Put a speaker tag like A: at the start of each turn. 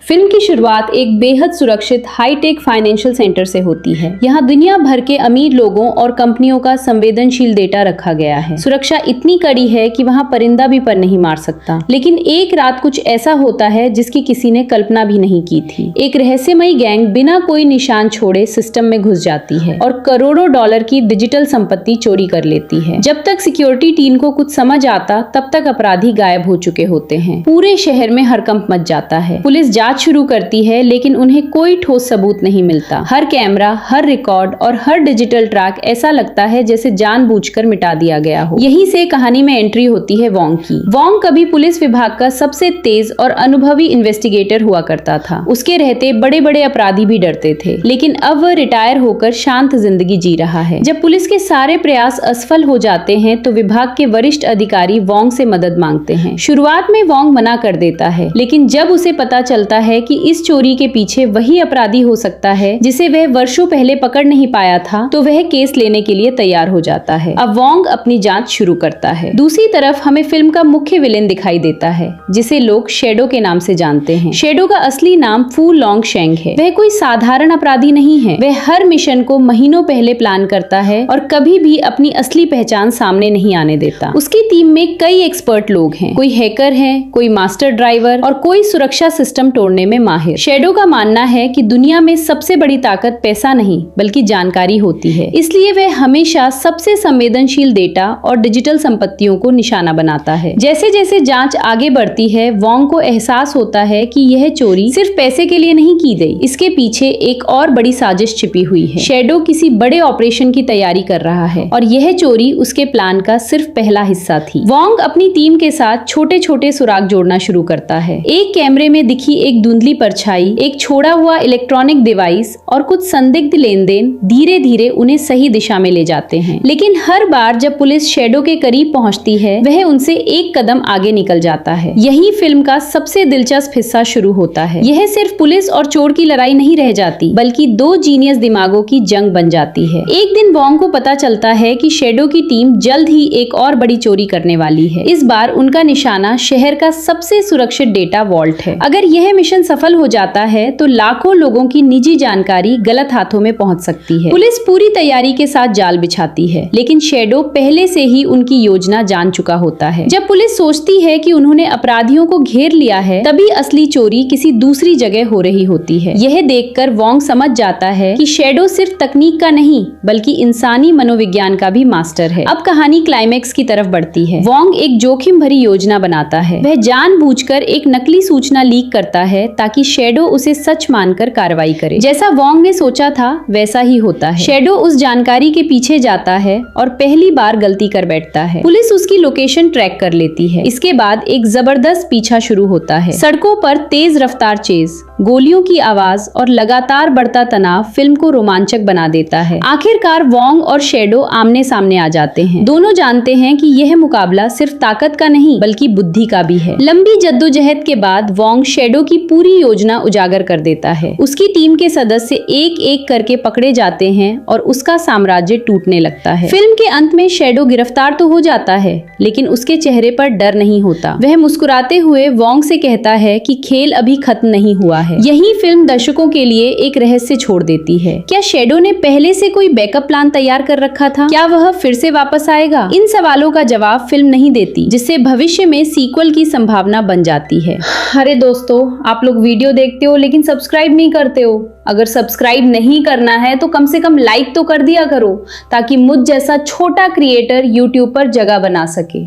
A: Film की शुरुआत एक बेहद सुरक्षित हाईटेक फाइनेंशियल सेंटर से होती है। यहाँ दुनिया भर के अमीर लोगों और कंपनियों का संवेदनशील डेटा रखा गया है। सुरक्षा इतनी कड़ी है कि वहाँ परिंदा भी पर नहीं मार सकता। लेकिन एक रात कुछ ऐसा होता है जिसकी किसी ने कल्पना भी नहीं की थी। एक रहस्यमयी गैंग बिना कोई निशान छोड़े सिस्टम में घुस जाती है और करोड़ों डॉलर की डिजिटल संपत्ति चोरी कर लेती है। जब तक सिक्योरिटी टीम को कुछ समझ आता तब तक अपराधी गायब हो चुके होते हैं। पूरे शहर में हड़कंप मच जाता है। पुलिस जांच शुरू करती है लेकिन उन्हें कोई ठोस सबूत नहीं मिलता। हर कैमरा, हर रिकॉर्ड और हर डिजिटल ट्रैक ऐसा लगता है जैसे जानबूझकर मिटा दिया गया हो। यहीं से कहानी में एंट्री होती है वोंग की। वोंग कभी पुलिस विभाग का सबसे तेज और अनुभवी इन्वेस्टिगेटर हुआ करता था। उसके रहते बड़े बड़े अपराधी भी डरते थे, लेकिन अब वह रिटायर होकर शांत जिंदगी जी रहा है। जब पुलिस के सारे प्रयास असफल हो जाते हैं तो विभाग के वरिष्ठ अधिकारी वोंग से मदद मांगते हैं। शुरुआत में वोंग मना कर देता है, लेकिन जब उसे पता चलता है कि इस चोरी के पीछे वही अपराधी हो सकता है जिसे वह वर्षों पहले पकड़ नहीं पाया था, तो वह केस लेने के लिए तैयार हो जाता है। अब वोंग अपनी जांच शुरू करता है। दूसरी तरफ हमें फिल्म का मुख्य विलेन दिखाई देता है, जिसे लोग शैडो के नाम से जानते हैं। शैडो का असली नाम फू लॉन्ग शेंग है। वह कोई साधारण अपराधी नहीं है। वह हर मिशन को महीनों पहले प्लान करता है और कभी भी अपनी असली पहचान सामने नहीं आने देता। उसकी टीम में कई एक्सपर्ट लोग हैं। कोई हैकर है, कोई मास्टर ड्राइवर और कोई सुरक्षा सिस्टम तोड़ने में माहिर। शैडो का मानना है कि दुनिया में सबसे बड़ी ताकत पैसा नहीं बल्कि जानकारी होती है। इसलिए वह हमेशा सबसे संवेदनशील डेटा और डिजिटल संपत्तियों को निशाना बनाता है। जैसे जैसे जांच आगे बढ़ती है, वोंग को एहसास होता है कि यह चोरी सिर्फ पैसे के लिए नहीं की गई। इसके पीछे एक और बड़ी साजिश छिपी हुई है। शैडो किसी बड़े ऑपरेशन की तैयारी कर रहा है और यह चोरी उसके प्लान का सिर्फ पहला हिस्सा थी। वोंग अपनी टीम के साथ छोटे छोटे सुराग जोड़ना शुरू करता है। एक कैमरे में दिखी एक धुंधली परछाई, एक छोड़ा हुआ इलेक्ट्रॉनिक डिवाइस और कुछ संदिग्ध लेन देन धीरे धीरे उन्हें सही दिशा में ले जाते हैं। लेकिन हर बार जब पुलिस शैडो के करीब पहुंचती है, वह उनसे एक कदम आगे निकल जाता है। यही फिल्म का सबसे दिलचस्प हिस्सा शुरू होता है। यह सिर्फ पुलिस और चोर की लड़ाई नहीं रह जाती, बल्कि दो जीनियस दिमागों की जंग बन जाती है। एक दिन वोंग को पता चलता है कि शैडो की टीम जल्द ही एक और बड़ी चोरी करने वाली है। इस बार उनका निशाना शहर का सबसे सुरक्षित डेटा वॉल्ट है। अगर यह मिशन सफल हो जाता है तो लाखों लोगों की निजी जानकारी गलत हाथों में पहुंच सकती है। पुलिस पूरी तैयारी के साथ जाल बिछाती है, लेकिन शैडो पहले से ही उनकी योजना जान चुका होता है। जब पुलिस सोचती है कि उन्होंने अपराधियों को घेर लिया है, तभी असली चोरी किसी दूसरी जगह हो रही होती है। यह देखकर वोंग समझ जाता है कि शैडो सिर्फ तकनीक का नहीं बल्कि इंसानी मनोविज्ञान का भी मास्टर है। अब कहानी क्लाइमेक्स की तरफ बढ़ती है। वोंग एक जोखिम भरी योजना बनाता है। वह जानबूझकर एक नकली सूचना लीक करता है ताकि शैडो उसे सच मानकर कार्रवाई करे। जैसा वोंग ने सोचा था वैसा ही होता है। शैडो उस जानकारी के पीछे जाता है और पहली बार गलती कर बैठता है। पुलिस उसकी लोकेशन ट्रैक कर लेती है। इसके बाद एक जबरदस्त पीछा शुरू होता है। सड़कों पर तेज रफ्तार चेज, गोलियों की आवाज और लगातार बढ़ता तनाव फिल्म को रोमांचक बना देता है। आखिरकार वोंग और शैडो आमने सामने आ जाते हैं। दोनों जानते हैं कि यह मुकाबला सिर्फ ताकत का नहीं बल्कि बुद्धि का भी है। लंबी जद्दोजहद के बाद वोंग शैडो की पूरी योजना उजागर कर देता है। उसकी टीम के सदस्य एक एक करके पकड़े जाते हैं और उसका साम्राज्य टूटने लगता है। फिल्म के अंत में शैडो गिरफ्तार तो हो जाता है, लेकिन उसके चेहरे पर डर नहीं होता। वह मुस्कुराते हुए वोंग से कहता है कि खेल अभी खत्म नहीं हुआ है। यही फिल्म दर्शकों के लिए एक रहस्य छोड़ देती है। क्या शैडो ने पहले से कोई बैकअप प्लान तैयार कर रखा था? क्या वह फिर से वापस आएगा? इन सवालों का जवाब फिल्म नहीं देती, जिससे भविष्य में सीक्वल की संभावना बन जाती है। अरे दोस्तों, आप लोग वीडियो देखते हो लेकिन सब्सक्राइब नहीं करते हो। अगर सब्सक्राइब नहीं करना है तो कम से कम लाइक तो कर दिया करो, ताकि मुझ जैसा छोटा क्रिएटर यूट्यूब पर जगह बना सके।